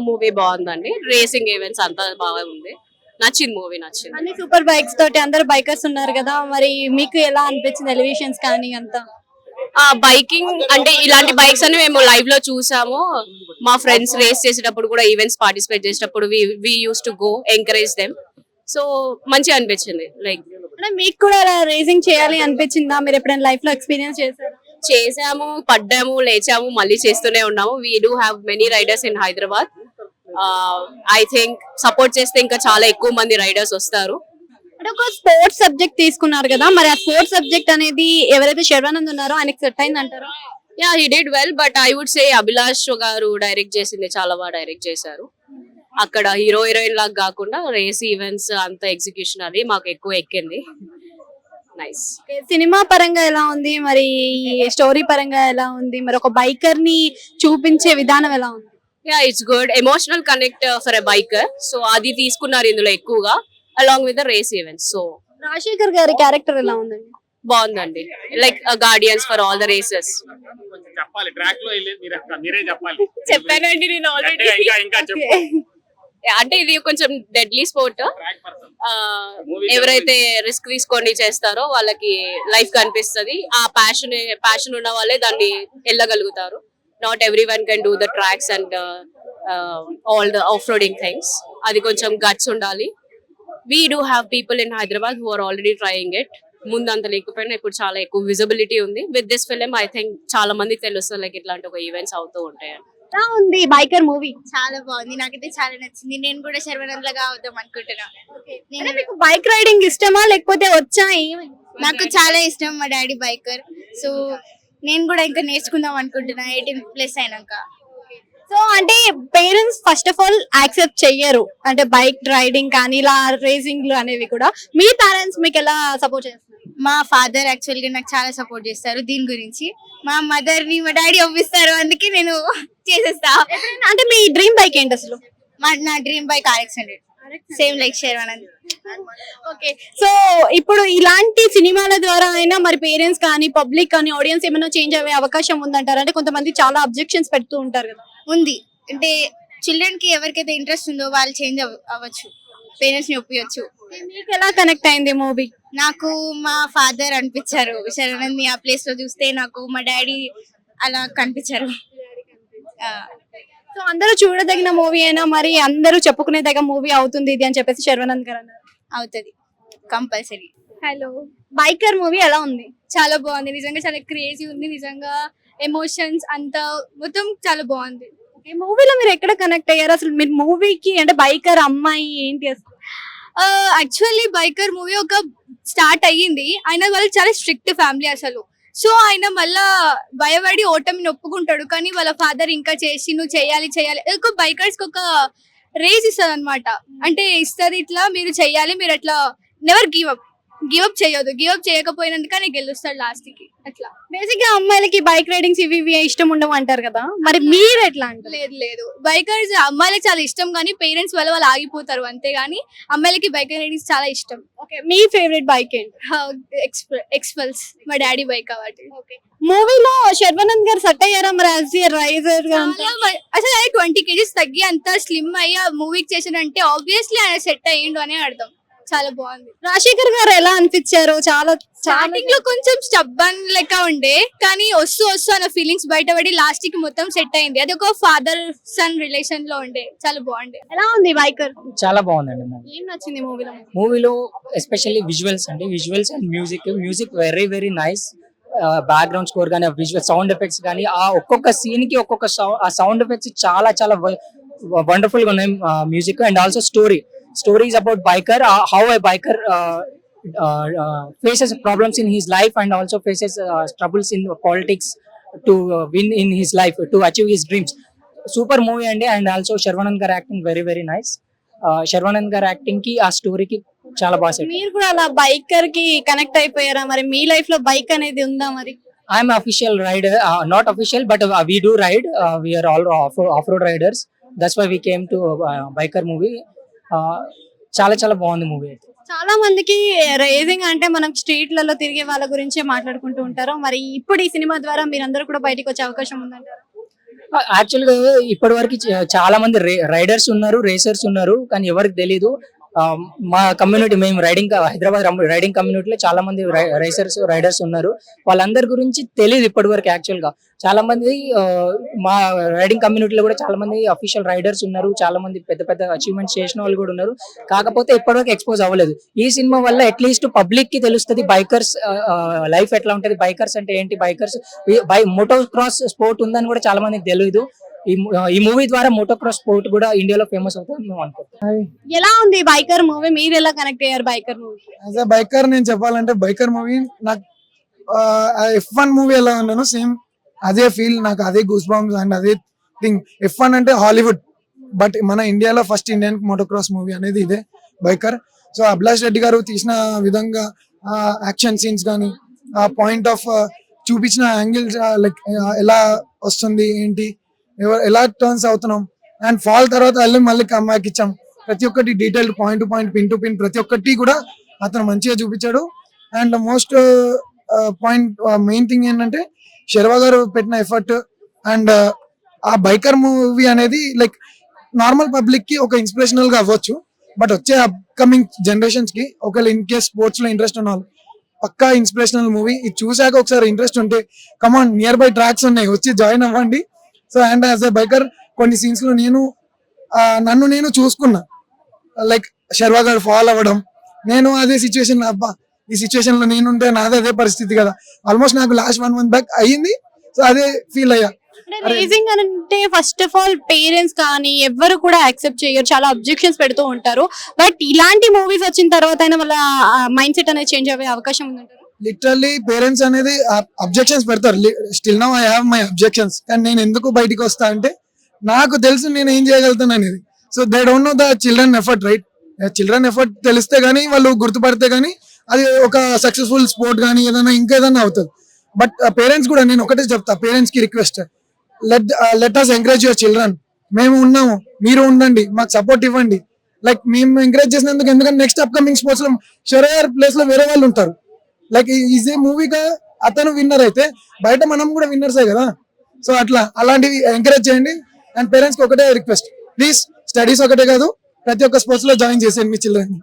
Movie బాగుందండి. Racing events అంతా బాగా ఉంది. నచ్చింది, మూవీ నచ్చింది. అన్ని సూపర్ బైక్స్ తోటి అందరు బైకర్స్ ఉన్నారు కదా, మరి మీకు ఎలా అనిపించింది ఎలివేషన్స్ కానీ అంతా? బైకింగ్ అంటే ఇలాంటి బైక్స్ అని మేము లైవ్ లో చూసాము. మా ఫ్రెండ్స్ రేస్ చేసేటప్పుడు కూడా, ఈవెంట్స్ పార్టిసిపేట్ చేసేటప్పుడు we use to go encourage them. So మంచిగా అనిపించింది. లైక్ అంటే మీకు కూడా రేసింగ్ చేయాలి అనిపించిందా? మీరు ఎప్పుడైనా లైఫ్ లో ఎక్స్పీరియన్స్ చేశారా? చేసాము, పడ్డాము, లేచాము, మళ్ళీ చేస్తూనే ఉన్నాము. We do have many riders in Hyderabad. I think support చేస్తే ఇంకా చాలా ఎక్కువ మంది రైడర్స్ వస్తారు. అంటే ఒక స్పోర్ట్స్ సబ్జెక్ట్ తీసుకున్నారు కదా, మరి ఆ స్పోర్ట్స్ సబ్జెక్ట్ అనేది ఎవరైతే శర్వానంద్ ఉన్నారో ఆయనకి సెట్ అయింది అంటారా? Yeah, he did well, but I would say Abhilash garu direct చేసింది చాలా బాగా డైరెక్ట్ చేశారు. అక్కడ హీరో హీరోయిన్ లాగా కాకుండా రేస్ ఈవెంట్స్ అంత ఎగ్జిక్యూషన్ అది మాకు ఎక్కువ ఎక్కింది. నైస్. సినిమా పరంగా ఎలా ఉంది, మరి స్టోరీ పరంగా ఎలా ఉంది, మరి ఒక బైకర్ ని చూపించే విధానం ఎలా ఉంది? Yeah, it's good. Emotional connect for a biker. So అది తీసుకున్నారు ఇందులో ఎక్కువగా, along with the race events. So Rajashekar garu character ఎలా ఉందండి? బాగుందండి. Like guardians for all the races. చెప్పాలి, ట్రాక్ లో మీరే చెప్పాలి. చెప్పానండి నేను ఆల్రెడీ. ఇంకా చెప్పు. అంటే ఇది కొంచెం డెడ్లీ స్పోర్ట్. ఎవరైతే రిస్క్ తీసుకొని చేస్తారో వాళ్ళకి లైఫ్ కనిపిస్తుంది. ఆ ప్యాషన్ ఉన్న వాళ్ళే దాన్ని వెళ్ళగలుగుతారు. Not every one can do the tracks and all the off roading things. అది కొంచెం గట్స్ ఉండాలి. We do have people in Hyderabad who are already trying it. ముందు అంత లేకపోయినా ఇప్పుడు చాలా ఎక్కువ విజిబిలిటీ ఉంది. With this film I think చాలా మందికి తెలుస్తుంది లైక్ ఇట్లాంటి ఒక ఈవెంట్స్ అవుతూ ఉంటాయని. ఎలా ఉంది బైకర్ మూవీ? చాలా బాగుంది, నాకైతే చాలా నచ్చింది. నేను కూడా శర్వానంద్ లాగా అవుదాం అనుకుంటున్నా. అంటే మీకు బైక్ రైడింగ్ ఇష్టమా లేకపోతే వచ్చా? నాకు చాలా ఇష్టం, మా డాడీ బైకర్. సో నేను కూడా ఇంకా నేర్చుకుందాం అనుకుంటున్నా 18+ అయినాక. సో అంటే parents first of all accept చెయ్యరు, అంటే బైక్ రైడింగ్ కానీ ఇలా రేసింగ్ అనేవి కూడా. మీ పేరెంట్స్ మీకు ఎలా సపోర్ట్ చేస్తారు? మా ఫాదర్ యాక్చువల్ గా నాకు చాలా సపోర్ట్ చేస్తారు దీని గురించి. మా మదర్ ని మా డాడీ ఒప్పిస్తారు, అందుకే నేను చేసేస్తా. అంటే మీ డ్రీమ్ బైక్ ఏంటి అసలు? నా dream bike RX 100, same like Sharwanand. Okay, so ఇప్పుడు ఇలాంటి సినిమాల ద్వారా అయినా మరి పేరెంట్స్ కానీ పబ్లిక్ కానీ ఆడియన్స్ ఏమైనా చేంజ్ అయ్యే అవకాశం ఉందంటారు? అంటే కొంతమంది చాలా అబ్జెక్షన్స్ పెడుతూ ఉంటారు కదా. ఉంది, అంటే చిల్డ్రన్ కి ఎవరికైతే ఇంట్రెస్ట్ ఉందో వాళ్ళు చేంజ్ అవ్వచ్చు, పేరెంట్స్ ని ఒప్పియొచ్చు. మీకు ఎలా కనెక్ట్ అయింది మూవీ? నాకు మా ఫాదర్ అనిపించారు శర్వానంద్ ని ఆ ప్లేస్ లో చూస్తే. నాకు మా డాడీ అలా కనిపించారు. సో అందరూ చూడదగిన మూవీ అయినా మరి అందరూ చెప్పుకునే దగ్గర మూవీ అవుతుంది ఇది అని చెప్పేసి శర్వానంద్ గారు అన్నారు. అవుతుంది కంపల్సరీ. హలో, బైకర్ మూవీ ఎలా ఉంది? చాలా బాగుంది, నిజంగా చాలా క్రేజీ ఉంది. నిజంగా ఎమోషన్స్ అంతా మొత్తం చాలా బాగుంది. ఈ మూవీలో మీరు ఎక్కడ కనెక్ట్ అయ్యారు అసలు? మీరు మూవీకి అంటే బైకర్ అమ్మాయి ఏంటి అసలు? యాక్చువల్లీ బైకర్ మూవీ ఒక స్టార్ట్ అయ్యింది, ఆయన వాళ్ళు చాలా స్ట్రిక్ట్ ఫ్యామిలీ అసలు. సో ఆయన మళ్ళా భయపడి ఓటమిని ఒప్పుకుంటాడు, కానీ వాళ్ళ ఫాదర్ ఇంకా చేసి నువ్వు చేయాలి చేయాలి ఒక బైకర్స్ కి ఒక రేజ్ ఇస్తుంది అనమాట. అంటే ఇస్తుంది ఇట్లా మీరు చెయ్యాలి, మీరు అట్లా నెవర్ గివ్ అప్ చేయొద్దు. గివ్ అప్ చేయకపోయినందుక నీకు గెలుస్తాడు లాస్ట్ కి. అట్లా బేసిక్ గా అమ్మాయిలకి బైక్ రైడింగ్స్ ఇవి ఇష్టం ఉండవు అంటారు కదా, మరి మీరు ఎట్లా అంటారు? లేదు బైకర్స్ అమ్మాయిలకు చాలా ఇష్టం, కానీ పేరెంట్స్ వల్ల వాళ్ళు ఆగిపోతారు అంతేగాని అమ్మాయిలకి బైక్ రైడింగ్స్ చాలా ఇష్టం. ఓకే, మీ ఫేవరెట్ బైక్ ఏంటి? ఎక్స్పల్స్, మా డాడీ బైక్ కాబట్టి. మూవీలో శర్వానంద్ గారు సెట్ అయ్యారా మరి యాజ్ ఏ రైడర్ గా? అసలు అది 20 kgs తగ్గి అంత స్లిమ్ అయ్యి ఆ మూవీకి చేసాడంటే ఆబ్వియస్లీ ఆయన సెట్ అయ్యిండు అనే అర్థం. చాలా బాగుంది. రాజశేఖర్ గారు ఎలా అనిపించారు? చాలా స్టార్టింగ్ లో కొంచెం స్టబ్బన్ లెక్క ఉండే, కానీ వస్తూ అన్న ఫీలింగ్స్ బయటపడి లాస్ట్ కి మొత్తం సెట్ అయింది. అది ఒక ఫాదర్ సన్ రిలేషన్ లో ఉండే, చాలా బాగుండే. ఎలా ఉంది బైకర్? చాలా బాగుందండి మూవీ. ఏం నచ్చింది మూవీలో ఎస్పెషల్లీ విజువల్స్ అండి, visuals and music very very nice. Background score కానీ, విజువల్ సౌండ్ ఎఫెక్ట్స్ కానీ, ఆ ఒక్కొక్క సీన్ కి ఒక్కొక్క సౌండ్ ఎఫెక్ట్స్ చాలా చాలా వండర్ఫుల్ గా ఉన్నాయి. Music and also story is about biker, how a biker faces problems in his life and also faces troubles in politics to win in his life, to achieve his dreams. Super movie and also Sharvanand gar acting very very nice. Sharvanand gar acting ki aa story ki చాలా బాగా set. మీరు కూడా అలా biker కి connect అయిపోయారా? మరి మీ life లో bike అనేది ఉందా మరి? I am official rider, not official but we do ride. We are all off-road riders. That's why we came to biker movie. చాలా చాలా బాగుంది మూవీ. చాలా మందికి రేసింగ్ అంటే మనం స్ట్రీట్లలో తిరిగే వాళ్ళ గురించే మాట్లాడుకుంటూ ఉంటారు. మరి ఇప్పుడు ఈ సినిమా ద్వారా మీరందరూ కూడా బయటకు వచ్చే అవకాశం ఉందంటారు? యాక్చువల్ గా ఇప్పటి వరకు చాలా మంది రైడర్స్ ఉన్నారు, రేసర్స్ ఉన్నారు, కానీ ఎవరికి తెలీదు. మా కమ్యూనిటీ, మేము హైదరాబాద్ రైడింగ్ కమ్యూనిటీలో చాలా మంది రేసర్స్ రైడర్స్ ఉన్నారు. వాళ్ళందరి గురించి తెలియదు ఇప్పటి వరకు. యాక్చువల్ గా చాలా మంది మా రైడింగ్ కమ్యూనిటీలో కూడా చాలా మంది అఫీషియల్ రైడర్స్ ఉన్నారు, చాలా మంది పెద్ద పెద్ద అచీవ్మెంట్స్ చేసిన వాళ్ళు కూడా ఉన్నారు. కాకపోతే ఇప్పటివరకు ఎక్స్పోజ్ అవ్వలేదు. ఈ సినిమా వల్ల అట్లీస్ట్ పబ్లిక్ కి తెలుస్తుంది బైకర్స్ లైఫ్ ఎట్లా ఉంటది, బైకర్స్ అంటే ఏంటి, బైకర్స్ మోటో క్రాస్ స్పోర్ట్ ఉందని కూడా చాలా మందికి తెలియదు. ఈ మూవీ ద్వారా మోటో క్రాస్ స్పోర్ట్ కూడా ఇండియాలో ఫేమస్ అవుతుంది మేము అనుకుంటాం. ఎలా ఉంది బైకర్ మూవీ? మీరు ఎలా కనెక్ట్ అయ్యారు biker movie? As a biker నేను చెప్పాలంటే బైకర్ మూవీ నాకు F1 మూవీ ఎలా ఉన్నానో సేమ్ అదే ఫీల్, నాకు అదే గూస్ బంప్స్ అండ్ అదే థింగ్. F1 అంటే హాలీవుడ్, బట్ మన ఇండియాలో ఫస్ట్ ఇండియన్ మోటోక్రాస్ మూవీ అనేది ఇదే బైకర్. సో అభిలాష్ రెడ్డి గారు తీసిన విధంగా యాక్షన్ సీన్స్ కానీ, ఆ పాయింట్ ఆఫ్ చూపించిన యాంగిల్స్, లైక్ ఎలా వస్తుంది ఏంటి, ఎలా టర్న్స్ అవుతున్నాం అండ్ ఫాల్ తర్వాత మళ్ళీ కమ్బ్యాక్ ఇచ్చాం. ప్రతి ఒక్కటి detailed point to point, pin to pin, ప్రతి ఒక్కటి కూడా అతను మంచిగా చూపించాడు. And most point main thing ఏంటంటే శర్వా గారు పెట్టిన ఎఫర్ట్ అండ్ ఆ బైకర్ మూవీ అనేది లైక్ నార్మల్ పబ్లిక్ కి ఒక ఇన్స్పిరేషనల్ గా అవ్వచ్చు, బట్ వచ్చే అప్కమింగ్ జనరేషన్స్ కి ఒకవేళ ఇన్ కేస్ స్పోర్ట్స్ లో ఇంట్రెస్ట్ ఉన్న వాళ్ళు పక్కా ఇన్స్పిరేషనల్ మూవీ. ఇది చూసాక ఒకసారి ఇంట్రెస్ట్ ఉంటే కమాన్, నియర్ బై ట్రాక్స్ ఉన్నాయి, వచ్చి జాయిన్ అవ్వండి. So and as a biker కొన్ని సీన్స్ లో నన్ను నేను చూసుకున్నా, లైక్ శర్వా గారు ఫాల్ అవ్వడం, నేను అదే సిచ్యువేషన్, అబ్బా ఈ సిచ్యువేషన్ లో నేనుంటే నాదే అదే పరిస్థితి కదా, ఆల్మోస్ట్ నాకు లాస్ట్ 1 month బ్యాక్ అయ్యింది. సో అదే ఫీల్ అయ్యా. రేసింగ్ అంటే ఫస్ట్ ఆఫ్ ఆల్ పేరెంట్స్ కానీ ఎవ్వరు కూడా యాక్సెప్ట్ చేయరు, చాలా అబ్జెక్షన్స్ పెడుతూ ఉంటారు. బట్ ఇలాంటి మూవీస్ వచ్చిన తర్వాత అయినా వాళ్ళ మైండ్ సెట్ అనేది చేంజ్ అయ్యే అవకాశం ఉందంటారు. లిటరల్లీ పేరెంట్స్ అనేది అబ్జెక్షన్స్ పెడతారు. Still now I have my objections. కానీ నేను ఎందుకు బయటికి వస్తా అంటే నాకు తెలుసు నేను ఏం చేయగలుగుతాను అనేది. So they don't know the children effort, right? Children effort తెలిస్తే గానీ, వాళ్ళు గుర్తుపడితే గానీ అది ఒక సక్సెస్ఫుల్ స్పోర్ట్ కానీ ఏదైనా ఇంకేదైనా అవుతుంది. బట్ పేరెంట్స్ కూడా నేను ఒకటే చెప్తా, పేరెంట్స్ కి request, let us encourage your children. మేము ఉన్నాము, మీరు ఉండండి, మాకు సపోర్ట్ ఇవ్వండి. లైక్ మేము ఎంకరేజ్ చేసినందుకు, ఎందుకంటే నెక్స్ట్ అప్కమింగ్ స్పోర్ట్స్ లో శరయర్ ప్లేస్ లో వేరే వాళ్ళు ఉంటారు. లైక్ ఈజ్ ఏ మూవీగా అతను విన్నర్ అయితే బయట మనం కూడా విన్నర్సే కదా. సో అలాంటివి ఎంకరేజ్ చేయండి. అండ్ పేరెంట్స్ కి ఒకటే రిక్వెస్ట్, ప్లీజ్ స్టడీస్ ఒకటే కాదు, ప్రతి ఒక్క స్పోర్ట్స్ లో జాయిన్ చేసేయండి మీ చిల్డ్రన్.